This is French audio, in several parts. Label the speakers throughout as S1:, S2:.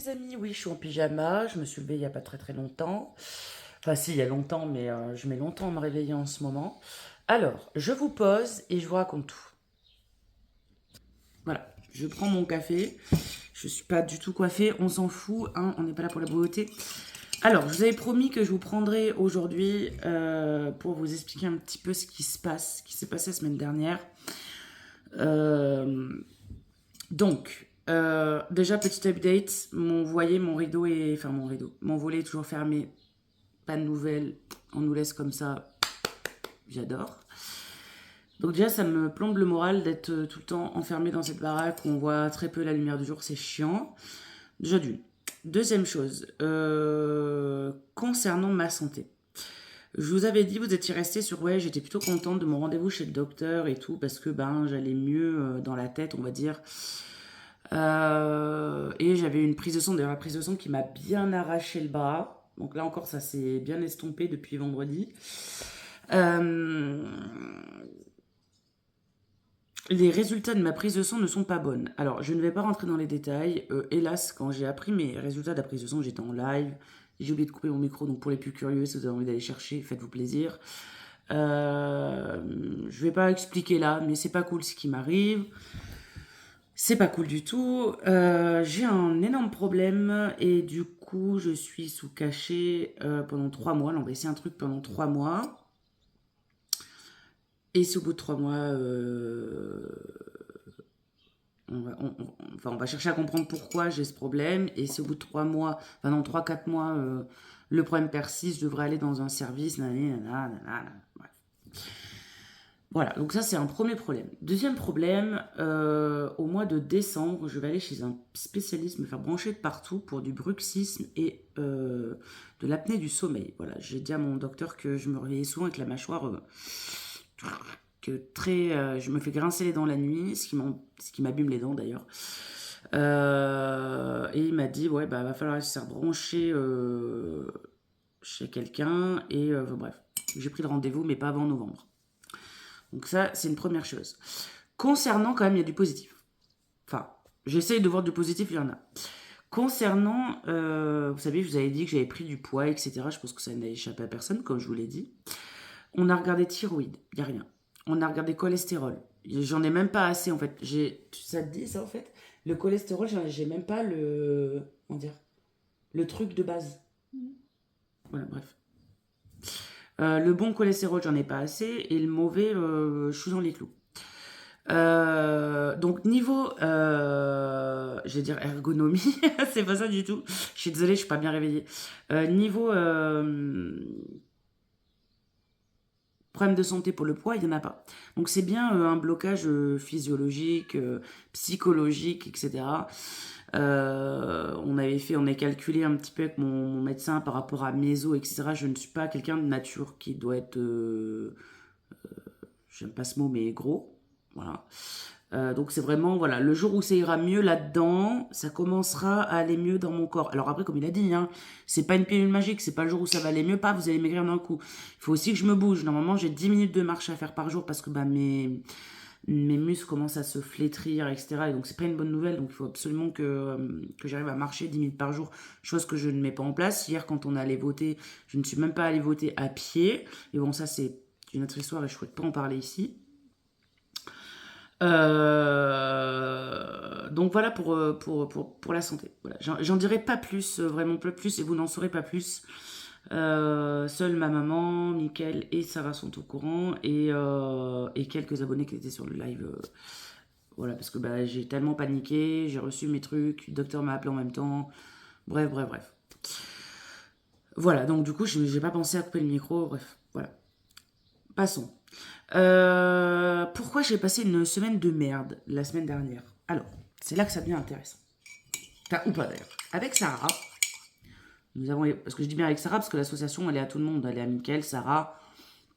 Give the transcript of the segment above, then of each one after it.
S1: les amis, oui, je suis en pyjama, je me suis levée il n'y a pas très très longtemps. Enfin si, il y a longtemps, mais je mets longtemps à me réveiller en ce moment. Alors, je vous pose et je vous raconte tout. Voilà, je prends mon café. Je suis pas du tout coiffée, on s'en fout, hein, on n'est pas là pour la beauté. Alors, je vous avais promis que je vous prendrai aujourd'hui pour vous expliquer un petit peu ce qui se passe, ce qui s'est passé la semaine dernière. Euh, déjà, petit update, mon rideau est... Enfin, mon rideau, mon volet est toujours fermé. Pas de nouvelles, on nous laisse comme ça. J'adore. Donc déjà, ça me plombe le moral d'être tout le temps enfermé dans cette baraque où on voit très peu la lumière du jour, c'est chiant. Déjà d'une. Deuxième chose, concernant ma santé. Je vous avais dit, vous étiez resté sur ouais, j'étais plutôt contente de mon rendez-vous chez le docteur et tout parce que ben j'allais mieux dans la tête, on va dire. Et j'avais une prise de sang, d'ailleurs la prise de sang qui m'a bien arraché le bras. Donc là encore, ça s'est bien estompé depuis vendredi. Euh, les résultats de ma prise de sang ne sont pas bonnes. Alors, je ne vais pas rentrer dans les détails. Hélas, quand j'ai appris mes résultats de la prise de sang, j'étais en live. J'ai oublié de couper mon micro, donc pour les plus curieux, si vous avez envie d'aller chercher, faites-vous plaisir. Je vais pas expliquer là, mais c'est pas cool ce qui m'arrive. C'est pas cool du tout. J'ai un énorme problème et du coup, je suis sous cachet pendant 3 mois. Là, on va essayer un truc pendant 3 mois. Et si au bout de 3 mois, on va chercher à comprendre pourquoi j'ai ce problème. Et si au bout de 3 mois, enfin dans 3, 4 mois, le problème persiste, je devrais aller dans un service. Nanana, nanana, bref. Voilà, donc ça c'est un premier problème. Deuxième problème, au mois de décembre, je vais aller chez un spécialiste me faire brancher de partout pour du bruxisme et de l'apnée du sommeil. Voilà, j'ai dit à mon docteur que je me réveillais souvent avec la mâchoire je me fais grincer les dents la nuit, ce qui m'abîme les dents d'ailleurs. Et il m'a dit ouais bah va falloir se faire brancher chez quelqu'un et bref, j'ai pris le rendez-vous mais pas avant novembre. Donc ça, c'est une première chose. Concernant, quand même, il y a du positif. Enfin, j'essaye de voir du positif, il y en a. Concernant, vous savez, je vous avais dit que j'avais pris du poids, etc. Je pense que ça n'a échappé à personne, comme je vous l'ai dit. On a regardé thyroïde, il n'y a rien. On a regardé cholestérol. J'en ai même pas assez, en fait. Ça te dit, ça, en fait? Le cholestérol, j'ai même pas comment dire? Le truc de base. Voilà, bref. Le bon cholestérol, j'en ai pas assez. Et le mauvais, je suis dans les clous. Donc niveau, je vais dire ergonomie, c'est pas ça du tout. Je suis désolée, je suis pas bien réveillée. Niveau problème de santé pour le poids, il y en a pas. Donc c'est bien un blocage physiologique, psychologique, etc. On a calculé un petit peu avec mon médecin par rapport à mes os, etc. Je ne suis pas quelqu'un de nature qui doit être, j'aime pas ce mot, mais gros. Voilà. Donc c'est vraiment, voilà, le jour où ça ira mieux là-dedans, ça commencera à aller mieux dans mon corps. Alors après, comme il a dit, hein, c'est pas une pilule magique, c'est pas le jour où ça va aller mieux, pas, vous allez maigrir d'un coup. Il faut aussi que je me bouge. Normalement, j'ai 10 minutes de marche à faire par jour parce que bah, mes muscles commencent à se flétrir, etc. Et donc c'est pas une bonne nouvelle, donc il faut absolument que j'arrive à marcher 10 minutes par jour, chose que je ne mets pas en place. Hier, quand on allait voter, je ne suis même pas allée voter à pied. Et bon, ça c'est une autre histoire et je ne souhaite pas en parler ici. Donc voilà pour la santé. Voilà. J'en dirai pas plus, vraiment pas plus, et vous n'en saurez pas plus. Seule ma maman, Mickaël et Sarah sont au courant, et quelques abonnés qui étaient sur le live. Voilà, parce que bah, j'ai tellement paniqué, j'ai reçu mes trucs, le docteur m'a appelé en même temps. Bref, bref, bref. Voilà, donc du coup, j'ai pas pensé à couper le micro, bref, voilà. Passons. Pourquoi j'ai passé une semaine de merde la semaine dernière? Alors, c'est là que ça devient intéressant. Enfin, ou pas d'ailleurs. Avec Sarah, nous avons. Parce que je dis bien avec Sarah, parce que l'association, elle est à tout le monde. Elle est à Mickaël, Sarah.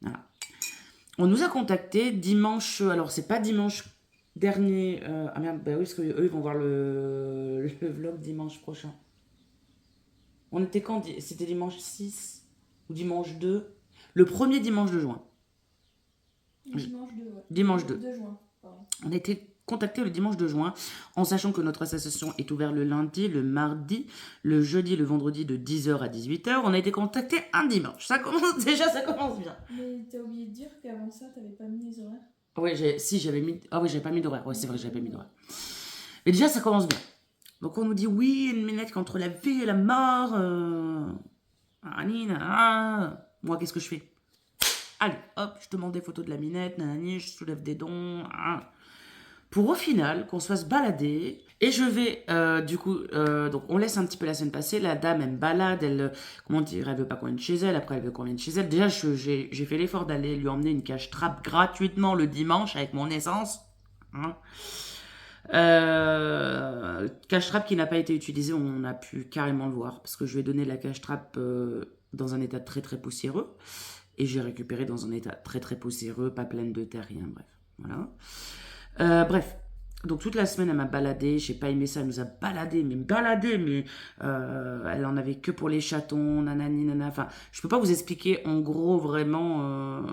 S1: Voilà. On nous a contacté dimanche. Alors, c'est pas dimanche dernier. Ah merde, bah oui, parce qu'eux, ils vont voir le vlog dimanche prochain. On était quand? C'était dimanche 6 ou dimanche 2? Le premier dimanche de juin.
S2: Dimanche 2, ouais.
S1: Dimanche 2.
S2: 2 juin, pardon.
S1: On était contacté le dimanche de juin, en sachant que notre association est ouverte le lundi, le mardi, le jeudi, le vendredi de 10h à 18h. On a été contacté un dimanche. Ça commence bien.
S2: Mais t'as oublié de dire qu'avant ça, t'avais pas mis les horaires.
S1: Oui, j'avais mis... Ah oui, j'avais pas mis d'horaire. Oui, c'est vrai, j'avais pas mis d'horaire. Et déjà, ça commence bien. Donc on nous dit, oui, une minette entre la vie et la mort. Moi, qu'est-ce que je fais? Allez, hop, je demande des photos de la minette, nanani, je soulève des dons. Pour au final, qu'on se fasse balader. Et je vais, donc on laisse un petit peu la semaine passer. La dame, elle me balade, comment dire, elle veut pas qu'on vienne chez elle. Après, elle veut qu'on vienne chez elle. Déjà, j'ai fait l'effort d'aller lui emmener une cache-trappe gratuitement le dimanche avec mon essence. Hein. Cache-trappe qui n'a pas été utilisée, on a pu carrément le voir. Parce que je lui ai donné la cache-trappe dans un état très très poussiéreux. Et j'ai récupéré dans un état très très poussiéreux, pas pleine de terre, rien, bref. Voilà. Bref, donc toute la semaine elle m'a baladé, j'ai pas aimé ça, elle nous a baladé, mais elle en avait que pour les chatons, nanani, nana, enfin, je peux pas vous expliquer en gros vraiment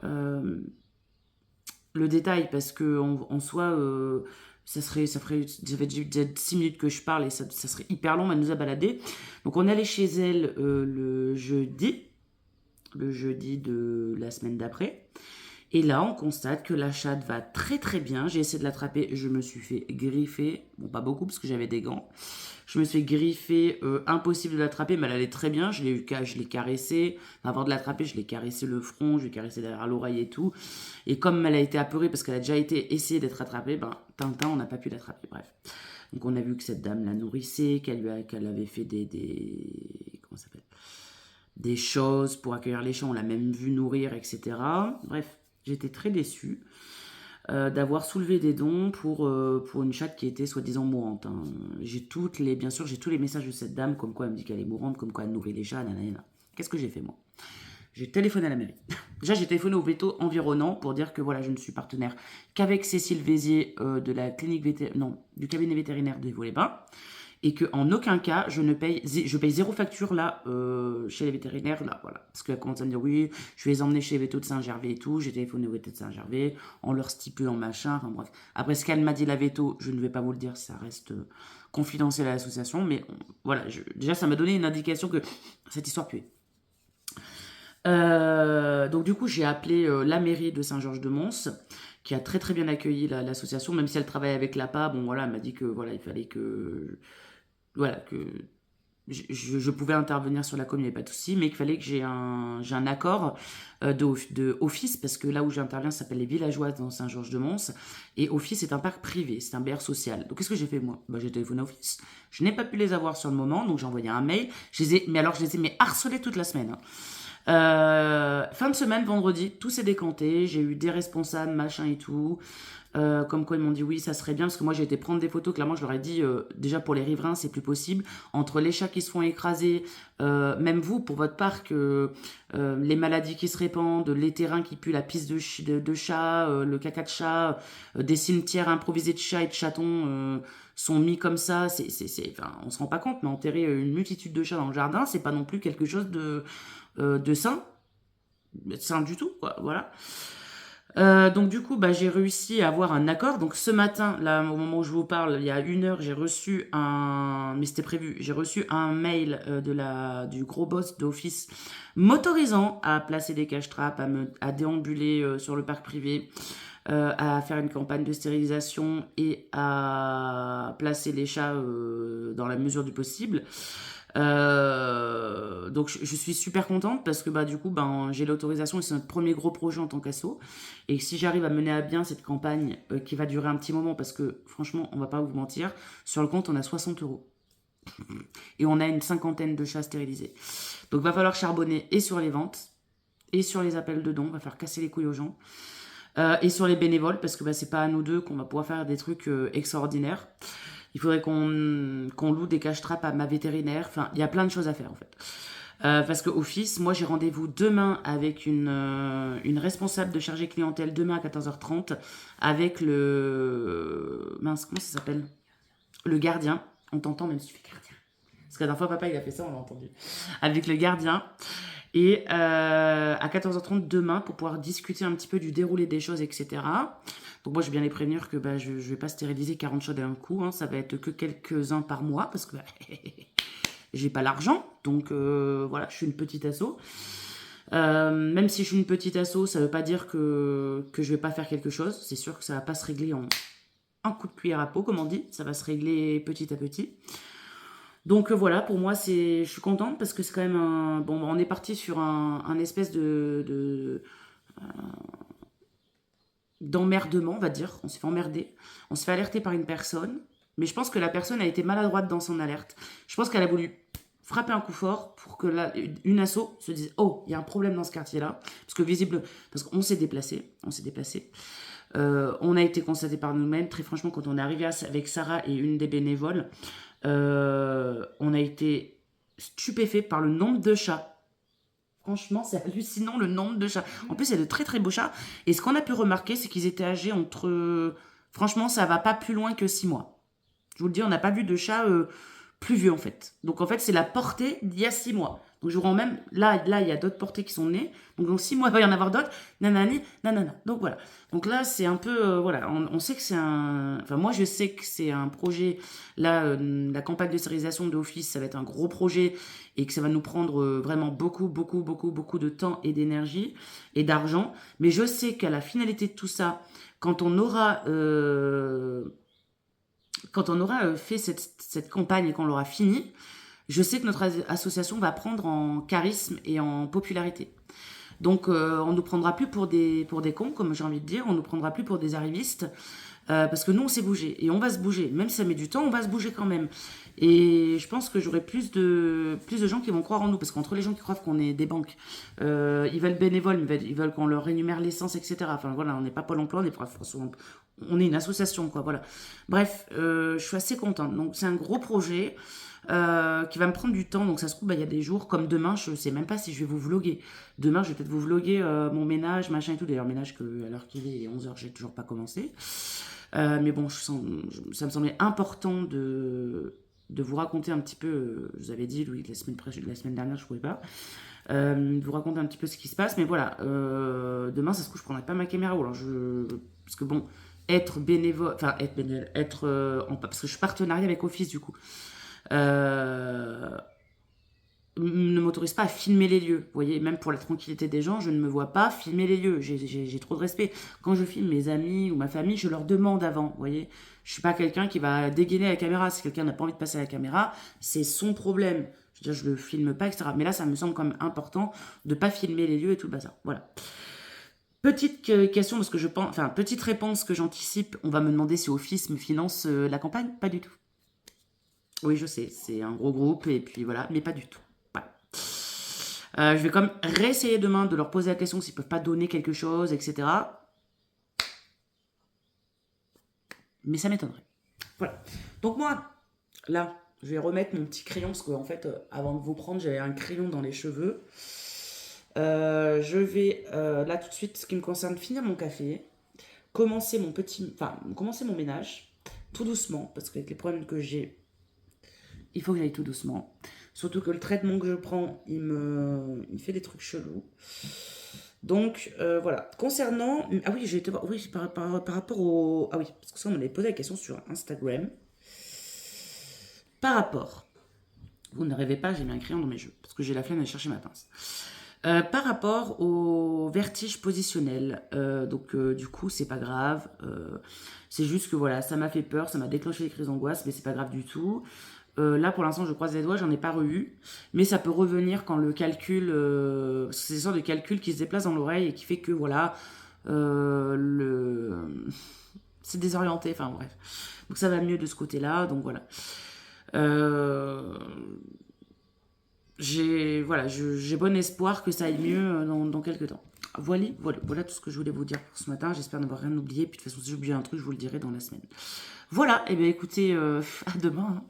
S1: le détail, parce que en soi, ça fait 6 minutes que je parle et ça serait hyper long, elle nous a baladé. Donc on est allé chez elle le jeudi de la semaine d'après. Et là, on constate que la chatte va très très bien. J'ai essayé de l'attraper, je me suis fait griffer. Bon, pas beaucoup parce que j'avais des gants. Je me suis fait griffer, impossible de l'attraper, mais elle allait très bien. Je l'ai caressée. Avant de l'attraper, je l'ai caressé le front, je l'ai caressé derrière l'oreille et tout. Et comme elle a été apeurée parce qu'elle a déjà essayé d'être attrapée, ben, Tintin, on n'a pas pu l'attraper. Bref. Donc on a vu que cette dame la nourrissait, qu'elle avait fait comment ça s'appelle, des choses pour accueillir les chats, on l'a même vu nourrir, etc. Bref, j'étais très déçue d'avoir soulevé des dons pour une chatte qui était soi-disant mourante. Hein. Bien sûr, j'ai tous les messages de cette dame, comme quoi elle me dit qu'elle est mourante, comme quoi elle nourrit les chats, nanana. Qu'est-ce que j'ai fait, moi? J'ai téléphoné à la mairie. Déjà, j'ai téléphoné au veto environnant pour dire que voilà, je ne suis partenaire qu'avec Cécile Vézier de la clinique du cabinet vétérinaire de Vaux-les-Bains. Et qu'en aucun cas, je paye 0 facture là, chez les vétérinaires, là, voilà. Parce qu'elle commence à me dire, oui, je vais les emmener chez les vétos de Saint-Gervais et tout, j'ai téléphoné au veto de Saint-Gervais, en leur stipulant machin, enfin bref. Après, ce qu'elle m'a dit, la veto, je ne vais pas vous le dire, ça reste confidentiel à l'association, mais voilà, déjà, ça m'a donné une indication que cette histoire puait. Donc du coup, j'ai appelé la mairie de Saint-Georges-de-Mons, qui a très très bien accueilli l'association, même si elle travaille avec l'APA. Bon voilà, elle m'a dit que voilà, il fallait que je pouvais intervenir sur la commune, il n'y avait pas de souci, mais qu'il fallait que j'ai un accord de Office, parce que là où j'interviens, ça s'appelle les Villageoises dans Saint-Georges-de-Mons, et Office est un parc privé, c'est un BR social. Donc qu'est-ce que j'ai fait moi? J'ai téléphoné à Office, je n'ai pas pu les avoir sur le moment, donc j'ai envoyé un mail, je les ai harcelés toute la semaine. Hein. Fin de semaine, vendredi, tout s'est décanté, j'ai eu des responsables, machin et tout. Comme quoi ils m'ont dit oui, ça serait bien, parce que moi j'ai été prendre des photos. Clairement, je leur ai dit déjà pour les riverains, c'est plus possible. Entre les chats qui se font écraser, même vous pour votre parc, les maladies qui se répandent, les terrains qui puent, la piste de chat, le caca de chat, des cimetières improvisés de chats et de chatons sont mis comme ça. Enfin, on se rend pas compte, mais enterrer une multitude de chats dans le jardin, c'est pas non plus quelque chose de sain du tout, quoi. Voilà. Donc du coup, j'ai réussi à avoir un accord. Donc ce matin, là, au moment où je vous parle, il y a 1 heure, j'ai reçu mais c'était prévu, j'ai reçu un mail du gros boss d'Office m'autorisant à placer des cache-trappes, à déambuler sur le parc privé, à faire une campagne de stérilisation et à placer les chats dans la mesure du possible. Donc je suis super contente parce que du coup j'ai l'autorisation et c'est notre premier gros projet en tant qu'asso, et si j'arrive à mener à bien cette campagne qui va durer un petit moment, parce que franchement on va pas vous mentir, sur le compte on a 60 € et on a une 50aine de chats stérilisés, donc va falloir charbonner et sur les ventes et sur les appels de dons, va falloir casser les couilles aux gens et sur les bénévoles, parce que c'est pas à nous deux qu'on va pouvoir faire des trucs extraordinaires. Il faudrait qu'on loue des cache-trappes à ma vétérinaire. Enfin, il y a plein de choses à faire, en fait. Parce que Office, moi, j'ai rendez-vous demain avec une responsable de chargé clientèle, demain à 14h30, avec mince, comment ça s'appelle? Le gardien. On t'entend même si tu fais gardien. Parce que la dernière fois, papa, il a fait ça, on l'a entendu. Avec le gardien. Et à 14h30 demain, pour pouvoir discuter un petit peu du déroulé des choses, etc. Donc moi, je vais bien les prévenir que je ne vais pas stériliser 40 chats d'un coup. Hein, ça va être que quelques-uns par mois parce que j'ai pas l'argent. Donc voilà, je suis une petite asso. Même si je suis une petite asso, ça veut pas dire que je vais pas faire quelque chose. C'est sûr que ça va pas se régler en un coup de cuillère à peau, comme on dit. Ça va se régler petit à petit. Donc voilà, pour moi, je suis contente parce que c'est quand même un... Bon, on est parti sur un espèce d'emmerdement, on va dire. On s'est fait emmerder. On s'est fait alerter par une personne. Mais je pense que la personne a été maladroite dans son alerte. Je pense qu'elle a voulu frapper un coup fort pour que une asso se dise oh, il y a un problème dans ce quartier-là. Parce qu'on s'est déplacé. On a été constaté par nous-mêmes. Très franchement, quand on est arrivé avec Sarah et une des bénévoles, on a été stupéfait par le nombre de chats. Franchement, c'est hallucinant le nombre de chats. En plus, il y a de très très beaux chats. Et ce qu'on a pu remarquer, c'est qu'ils étaient âgés entre... Franchement, ça va pas plus loin que 6 mois. Je vous le dis, on n'a pas vu de chat plus vieux en fait. Donc en fait, c'est la portée d'il y a 6 mois. Donc je vous rends même... Là, il y a d'autres portées qui sont nées. Donc dans 6 mois, il va y en avoir d'autres. Nanani, nanana. Donc voilà. Donc là, c'est un peu... voilà, on sait que c'est un... Enfin, moi, je sais que c'est un projet. Là, la campagne de stérilisation de Office, ça va être un gros projet et que ça va nous prendre vraiment beaucoup de temps et d'énergie et d'argent. Mais je sais qu'à la finalité de tout ça, quand on aura fait cette campagne et qu'on l'aura finie, je sais que notre association va prendre en charisme et en popularité. Donc on ne nous prendra plus pour des cons, comme j'ai envie de dire, on ne nous prendra plus pour des arrivistes, parce que nous on s'est bougé, et on va se bouger, même si ça met du temps, on va se bouger quand même. Et je pense que j'aurai plus de gens qui vont croire en nous, parce qu'entre les gens qui croient qu'on est des banques, ils veulent bénévoles, ils veulent qu'on leur rémunère l'essence, etc. Enfin voilà, on n'est pas Pôle emploi, on est une association, quoi, voilà. Bref, je suis assez contente. Donc c'est un gros projet qui va me prendre du temps. Donc ça se trouve, il y a des jours comme demain, je sais même pas si je vais vous vloguer. Demain, je vais peut-être vous vloguer mon ménage, machin et tout. D'ailleurs, ménage que à l'heure qu'il est 11h, j'ai toujours pas commencé. Mais bon, ça me semblait important de vous raconter un petit peu. Je vous avais dit, Louis, la semaine dernière, je pouvais pas. De vous raconter un petit peu ce qui se passe. Mais voilà, demain, ça se trouve, je prendrai pas ma caméra. Ou alors parce que bon, être bénévole, parce que je suis partenariat avec Office du coup, ne m'autorise pas à filmer les lieux. Vous voyez, même pour la tranquillité des gens, je ne me vois pas filmer les lieux. J'ai trop de respect. Quand je filme mes amis ou ma famille, je leur demande avant. Vous voyez, je suis pas quelqu'un qui va dégainer la caméra. Si quelqu'un n'a pas envie de passer à la caméra, c'est son problème. Je veux dire, je le filme pas, etc. Mais là, ça me semble quand même important de pas filmer les lieux et tout le bazar. Voilà. Petite question, parce que je pense, enfin, petite réponse que j'anticipe. On va me demander si Office me finance la campagne. Pas du tout. Oui, je sais, c'est un gros groupe, et puis voilà, mais pas du tout. Voilà. Je vais quand même réessayer demain de leur poser la question s'ils peuvent pas donner quelque chose, etc. Mais ça m'étonnerait. Voilà. Donc moi, là, je vais remettre mon petit crayon, parce qu'en fait, avant de vous prendre, j'avais un crayon dans les cheveux. Je vais, là tout de suite, ce qui me concerne, finir mon café, commencer mon ménage, tout doucement, parce qu'avec les problèmes que j'ai, il faut que j'aille tout doucement. Surtout que le traitement que je prends, il me fait des trucs chelous. Donc, voilà. Concernant... Ah oui, j'ai été voir... Oui, par rapport au... Ah oui, parce que ça, on m'avait posé la question sur Instagram. Par rapport... Vous ne rêvez pas, j'ai mis un crayon dans mes jeux, parce que j'ai la flemme d'aller chercher ma pince. Par rapport au vertige positionnel, du coup, c'est pas grave. C'est juste que voilà, ça m'a fait peur, ça m'a déclenché des crises d'angoisse, mais c'est pas grave du tout. Là, pour l'instant, je croise les doigts, j'en ai pas eu. Mais ça peut revenir quand le calcul... c'est une sorte de calcul qui se déplace dans l'oreille et qui fait que, voilà, c'est désorienté, enfin bref. Donc ça va mieux de ce côté-là, donc voilà. J'ai bon espoir que ça aille mieux dans quelques temps. Voilà tout ce que je voulais vous dire pour ce matin. J'espère n'avoir rien oublié. Puis de toute façon, si j'ai oublié un truc, je vous le dirai dans la semaine. Voilà, et bien écoutez, à demain. Hein.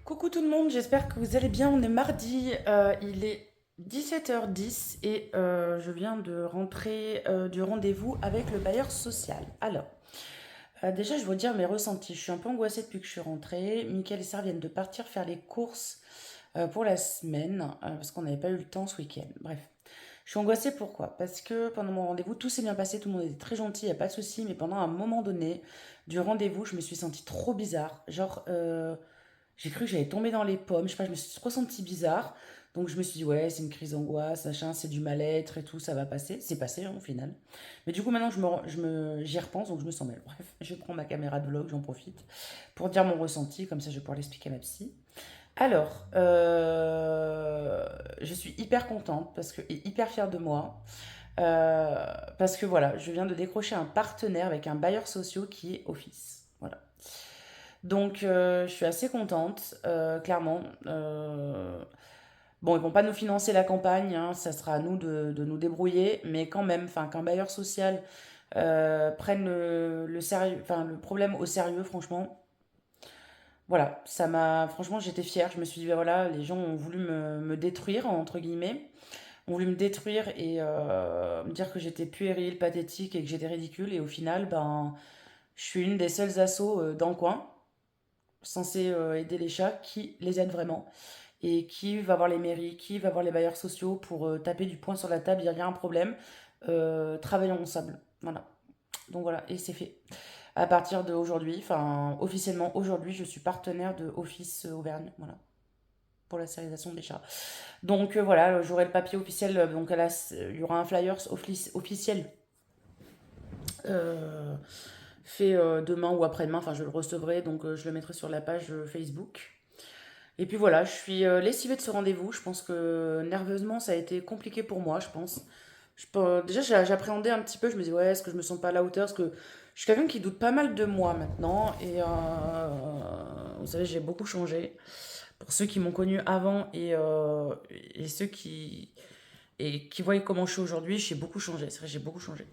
S1: Coucou tout le monde, j'espère que vous allez bien. On est mardi, il est 17h10 et je viens de rentrer du rendez-vous avec le bailleur social. Alors, déjà, je vais vous dire mes ressentis. Je suis un peu angoissée depuis que je suis rentrée. Mickaël et Sarah viennent de partir faire les courses pour la semaine parce qu'on n'avait pas eu le temps ce week-end. Bref, je suis angoissée pourquoi? Parce que pendant mon rendez-vous, tout s'est bien passé, tout le monde était très gentil, il n'y a pas de souci, mais pendant un moment donné du rendez-vous, je me suis sentie trop bizarre. Genre, j'ai cru que j'allais tomber dans les pommes, je sais pas, je me suis trop sentie bizarre. Donc je me suis dit, ouais, c'est une crise d'angoisse, machin, c'est du mal-être et tout, ça va passer. C'est passé hein, au final. Mais du coup, maintenant, j'y repense, donc je me sens mal. Bref, je prends ma caméra de vlog, j'en profite pour dire mon ressenti, comme ça je vais pouvoir l'expliquer à ma psy. Alors, je suis hyper contente parce que, et hyper fière de moi. Parce que voilà, je viens de décrocher un partenaire avec un bailleur social qui est Office. Voilà. Donc, je suis assez contente, clairement. Bon, ils vont pas nous financer la campagne, hein, ça sera à nous de nous débrouiller, mais quand même, enfin, qu'un bailleur social prenne le sérieux, enfin, le problème au sérieux, franchement, voilà, ça m'a, franchement, j'étais fière. Je me suis dit, ben voilà, les gens ont voulu me détruire, entre guillemets, ont voulu me détruire et me dire que j'étais puérile, pathétique et que j'étais ridicule, et au final, ben, je suis une des seules assos dans le coin censé aider les chats, qui les aide vraiment et qui va voir les mairies, qui va voir les bailleurs sociaux pour taper du poing sur la table, dire il y a un problème, travaillons ensemble. Voilà. Donc voilà, et c'est fait. À partir d'aujourd'hui, enfin officiellement aujourd'hui, je suis partenaire de Office Auvergne, voilà, pour la stérilisation des chats. Donc voilà, j'aurai le papier officiel, donc il y aura un flyers officiel euh, fait demain ou après-demain, enfin je le recevrai, donc je le mettrai sur la page Facebook. Et puis voilà, je suis lessivée de ce rendez-vous. Je pense que nerveusement, ça a été compliqué pour moi, je pense. Déjà, j'appréhendais un petit peu. Je me disais, ouais, est-ce que je me sens pas à la hauteur? Parce que je suis quelqu'un qui doute pas mal de moi maintenant. Et vous savez, j'ai beaucoup changé. Pour ceux qui m'ont connu avant et ceux qui voient comment je suis aujourd'hui, j'ai beaucoup changé. C'est vrai, j'ai beaucoup changé.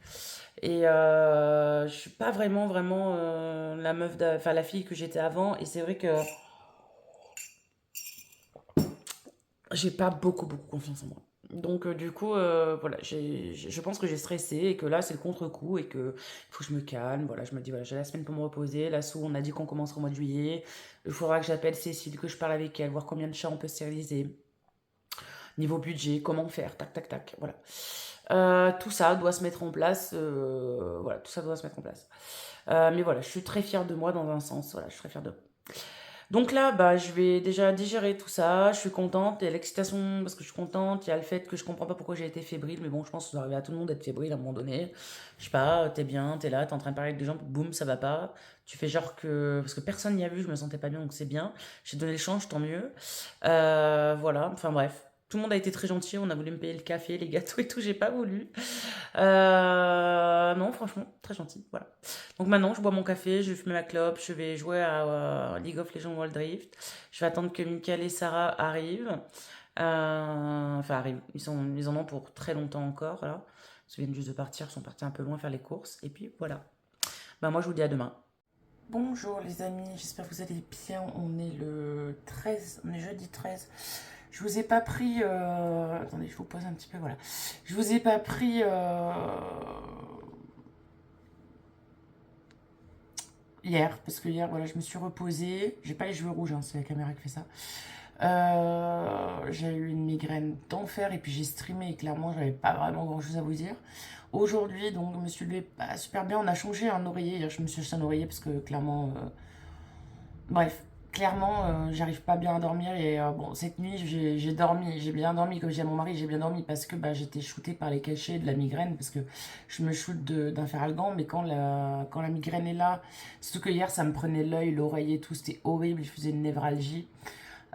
S1: Et je suis pas vraiment la enfin la fille que j'étais avant. Et c'est vrai que j'ai pas beaucoup confiance en moi. Donc du coup, voilà, je pense que j'ai stressé et que là c'est le contre-coup et que il faut que je me calme. Voilà, je me dis voilà, j'ai la semaine pour me reposer. Là, on a dit qu'on commencera au mois de juillet. Il faudra que j'appelle Cécile, que je parle avec elle, voir combien de chats on peut stériliser. Niveau budget, comment faire, tac tac tac. Voilà. Tout ça doit se mettre en place. Voilà, tout ça doit se mettre en place. Mais voilà, je suis très fière de moi dans un sens. Voilà, je suis très fière de moi. Donc là, bah, je vais déjà digérer tout ça. Je suis contente. Il y a l'excitation parce que je suis contente. Il y a le fait que je comprends pas pourquoi j'ai été fébrile. Mais bon, je pense que ça doit arriver à tout le monde d'être fébrile à un moment donné. Je sais pas, t'es bien, t'es là, t'es en train de parler avec des gens, boum, ça va pas. Tu fais genre que. Parce que personne n'y a vu, je me sentais pas bien, donc c'est bien. J'ai donné le change, tant mieux. Voilà, enfin bref. Tout le monde a été très gentil. On a voulu me payer le café, les gâteaux et tout. J'ai pas voulu. Non, franchement, très gentil. Voilà. Donc maintenant, je bois mon café, je fume ma clope, je vais jouer à League of Legends Wild Rift. Je vais attendre que Michael et Sarah arrivent. Enfin, arrivent. Ils en ont pour très longtemps encore. Voilà. Ils viennent juste de partir, ils sont partis un peu loin faire les courses. Et puis voilà. Bah, moi, je vous dis à demain. Bonjour les amis, j'espère que vous allez bien. On est le 13, on est jeudi 13. Je vous ai pas pris. Attendez, je vous pose un petit peu. Voilà. Je vous ai pas pris. Hier, parce que hier, voilà, je me suis reposée. J'ai pas les cheveux rouges, hein, c'est la caméra qui fait ça. J'ai eu une migraine d'enfer et puis j'ai streamé et clairement, j'avais pas vraiment grand chose à vous dire. Aujourd'hui, donc, je me suis levée pas super bien. On a changé un oreiller. Hier, je me suis acheté un oreiller parce que clairement. Bref, clairement, j'arrive pas bien à dormir et bon, cette nuit, j'ai dormi, j'ai bien dormi, comme j'ai à mon mari, j'ai bien dormi parce que bah, j'étais shootée par les cachets de la migraine parce que je me shoot d'un Feralgan, mais quand la migraine est là, surtout que hier, ça me prenait l'œil, l'oreille et tout, c'était horrible, je faisais une névralgie.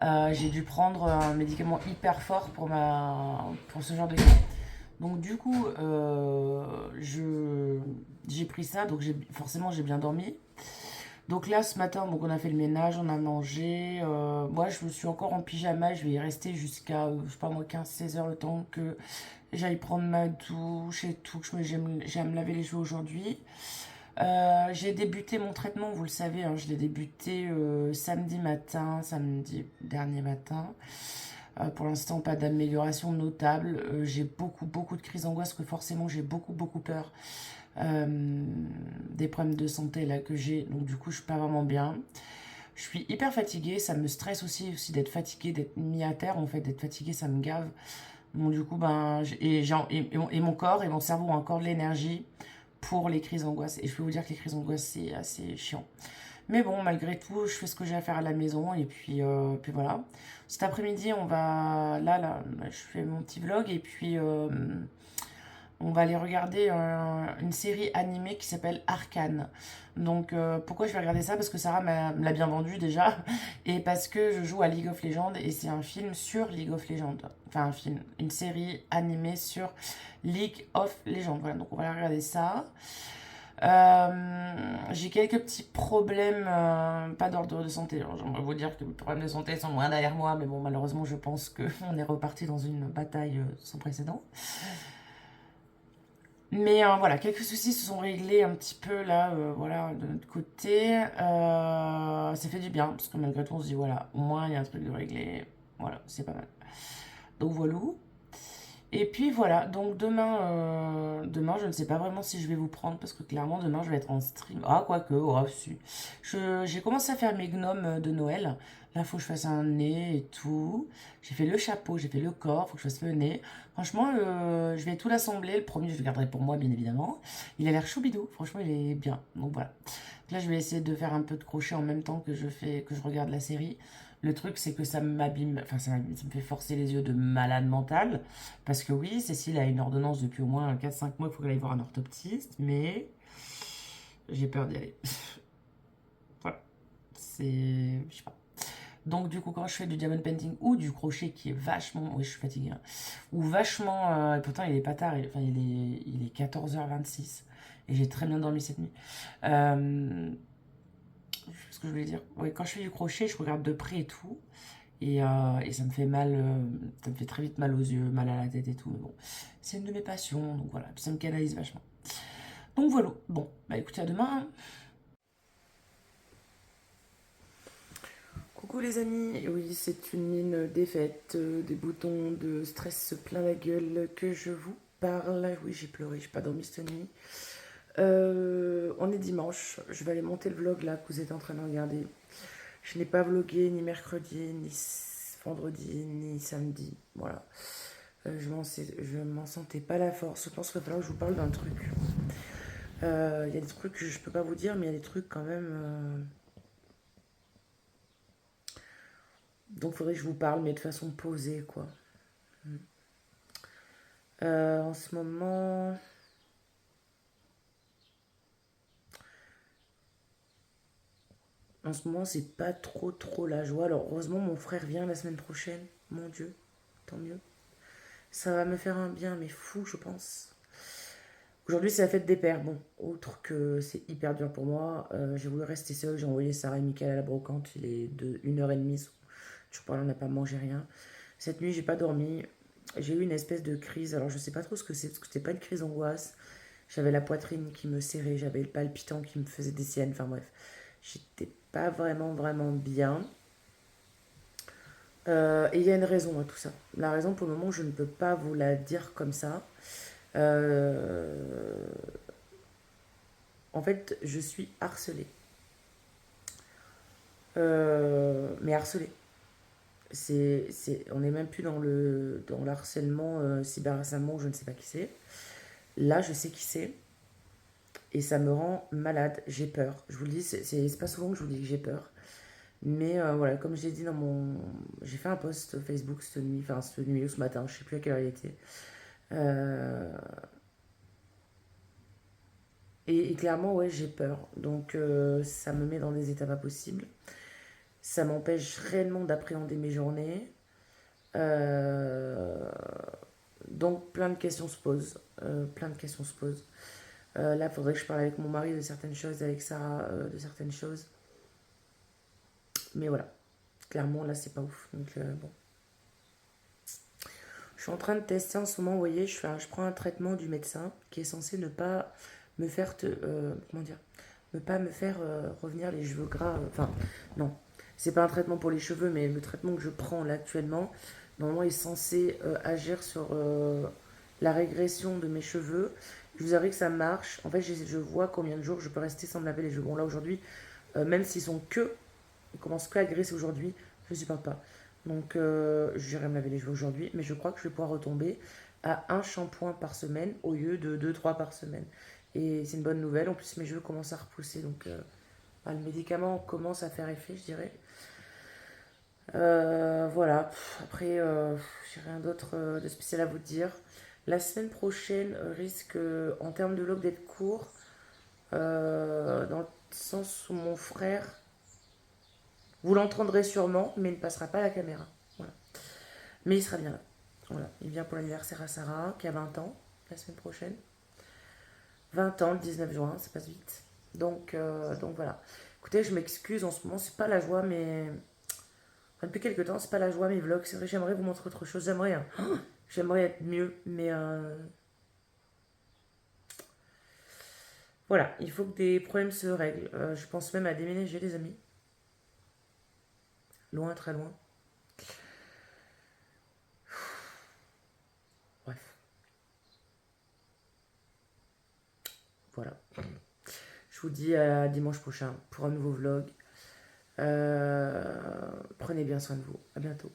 S1: J'ai dû prendre un médicament hyper fort pour ce genre de cas. Donc du coup, j'ai pris ça, donc forcément j'ai bien dormi. Donc là, ce matin, donc on a fait le ménage, on a mangé. Moi, je me suis encore en pyjama. Je vais y rester jusqu'à, je sais pas moi, 15-16 heures le temps que j'aille prendre ma douche et tout, que j'ai à me laver les cheveux aujourd'hui. J'ai débuté mon traitement, vous le savez, hein, je l'ai débuté samedi matin, samedi dernier matin. Pour l'instant, pas d'amélioration notable. J'ai beaucoup de crises d'angoisse, que forcément j'ai beaucoup peur des problèmes de santé là que j'ai. Donc du coup, je suis pas vraiment bien. Je suis hyper fatiguée, ça me stresse aussi d'être fatiguée, d'être mis à terre en fait, d'être fatiguée, ça me gave. Bon, du coup, ben, et mon corps et mon cerveau ont encore de l'énergie pour les crises d'angoisse. Et je peux vous dire que les crises d'angoisse, c'est assez chiant. Mais bon, malgré tout, je fais ce que j'ai à faire à la maison et puis voilà. Cet après-midi, on va je fais mon petit vlog et puis on va aller regarder une série animée qui s'appelle Arcane. Donc pourquoi je vais regarder ça? Parce que Sarah me l'a bien vendu déjà et parce que je joue à League of Legends et c'est un film sur League of Legends. Enfin un film, une série animée sur League of Legends. Voilà, donc on va aller regarder ça. J'ai quelques petits problèmes, pas d'ordre de santé. J'aimerais vous dire que mes problèmes de santé sont loin derrière moi, mais bon, malheureusement, je pense qu'on est reparti dans une bataille sans précédent. Mais voilà, quelques soucis se sont réglés un petit peu là, voilà, de notre côté. Ça fait du bien, parce que malgré tout, on se dit, voilà, au moins il y a un truc de réglé. Voilà, c'est pas mal. Donc voilà. Et puis voilà, donc demain, je ne sais pas vraiment si je vais vous prendre parce que clairement demain je vais être en stream. Ah, quoique, oh, si. J'ai commencé à faire mes gnomes de Noël. Là, faut que je fasse un nez et tout. J'ai fait le chapeau, j'ai fait le corps, faut que je fasse le nez. Franchement, je vais tout l'assembler. Le premier, je le garderai pour moi, bien évidemment. Il a l'air choubidou, franchement, il est bien. Donc voilà. Là, je vais essayer de faire un peu de crochet en même temps que je regarde la série. Le truc, c'est que ça m'abîme, enfin, ça me fait forcer les yeux de malade mental. Parce que oui, Cécile a une ordonnance depuis au moins 4-5 mois, il faut qu'elle aille voir un orthoptiste, mais j'ai peur d'y aller. Voilà. C'est. Je sais pas. Donc, du coup, quand je fais du diamond painting ou du crochet qui est vachement. Oui, je suis fatiguée, hein, ou vachement. Et pourtant, il est pas tard, enfin, il est 14h26. Et j'ai très bien dormi cette nuit. Ce que je voulais dire. Oui, quand je fais du crochet, je regarde de près et tout. Et ça me fait mal, ça me fait très vite mal aux yeux, mal à la tête et tout. Mais bon, c'est une de mes passions, donc voilà, ça me canalise vachement. Donc voilà, bon, bah écoutez, à demain, hein. Coucou les amis, oui, c'est une mine défaite, des boutons de stress plein la gueule que je vous parle. Oui, j'ai pleuré, j'ai pas dormi cette nuit. On est dimanche, je vais aller monter le vlog là que vous êtes en train de regarder. Je n'ai pas vlogué ni mercredi, ni vendredi, ni samedi. Voilà. Je m'en sentais pas la force. Je pense qu'il va falloir que je vous parle d'un truc. Il y a des trucs que je peux pas vous dire, mais il y a des trucs quand même. Donc il faudrait que je vous parle, mais de façon posée, quoi. En ce moment. En ce moment, c'est pas trop la joie. Alors, heureusement, mon frère vient la semaine prochaine. Mon Dieu, tant mieux. Ça va me faire un bien, mais fou, je pense. Aujourd'hui, c'est la fête des pères. Bon, outre que c'est hyper dur pour moi, j'ai voulu rester seule. J'ai envoyé Sarah et Mickaël à la brocante. Il est de 1h30. Je parle, on n'a pas mangé rien. Cette nuit, j'ai pas dormi. J'ai eu une espèce de crise. Alors, je sais pas trop ce que c'est, parce que c'était pas une crise d'angoisse. J'avais la poitrine qui me serrait, j'avais le palpitant qui me faisait des siennes. Enfin, bref, j'étais pas vraiment bien. Et il y a une raison à tout ça. La raison, pour le moment, je ne peux pas vous la dire comme ça. Euh, En fait, je suis harcelée. Mais harcelée. On n'est même plus dans le harcèlement, cyberharcèlement, je ne sais pas qui c'est. Là, je sais qui c'est. Et ça me rend malade. J'ai peur. Je vous le dis, c'est pas souvent que je vous dis que j'ai peur. Mais voilà, comme j'ai dit dans mon. J'ai fait un post Facebook cette nuit ou ce matin, je sais plus à quelle heure il était. Euh, et clairement, ouais, j'ai peur. Donc ça me met dans des états pas possibles. Ça m'empêche réellement d'appréhender mes journées. Euh, donc plein de questions se posent. Plein de questions se posent. Là, il faudrait que je parle avec mon mari de certaines choses, avec Sarah de certaines choses. Mais voilà, clairement, là, c'est pas ouf. Donc bon. Je suis en train de tester en ce moment, vous voyez, je prends un traitement du médecin qui est censé ne pas me faire, comment dire, ne pas me faire revenir les cheveux gras. Enfin, non, c'est pas un traitement pour les cheveux, mais le traitement que je prends là actuellement Normalement, il est censé agir sur la régression de mes cheveux. Je vous avoue que ça marche. En fait, je vois combien de jours je peux rester sans me laver les cheveux. Bon, là, aujourd'hui, même s'ils sont ils commencent que à graisser aujourd'hui, je ne supporte pas. Donc, j'irai me laver les cheveux aujourd'hui. Mais je crois que je vais pouvoir retomber à un shampoing par semaine au lieu de deux trois par semaine. Et c'est une bonne nouvelle. En plus, mes cheveux commencent à repousser. Donc, le médicament commence à faire effet, je dirais. Voilà. Après, j'ai rien d'autre de spécial à vous dire. La semaine prochaine risque, en termes de log, d'être court. Dans le sens où mon frère, vous l'entendrez sûrement, mais il ne passera pas à la caméra. Voilà. Mais il sera bien là. Voilà. Il vient pour l'anniversaire à Sarah, qui a 20 ans, la semaine prochaine. 20 ans, le 19 juin, ça passe vite. Donc voilà. Écoutez, je m'excuse en ce moment, c'est pas la joie, mais. Enfin, depuis quelques temps, c'est pas la joie, mes vlogs. C'est vrai, j'aimerais vous montrer autre chose. J'aimerais, hein. J'aimerais être mieux, mais voilà, il faut que des problèmes se règlent. Je pense même à déménager, les amis. Loin, très loin. Bref, voilà. Je vous dis à dimanche prochain pour un nouveau vlog. Prenez bien soin de vous. À bientôt.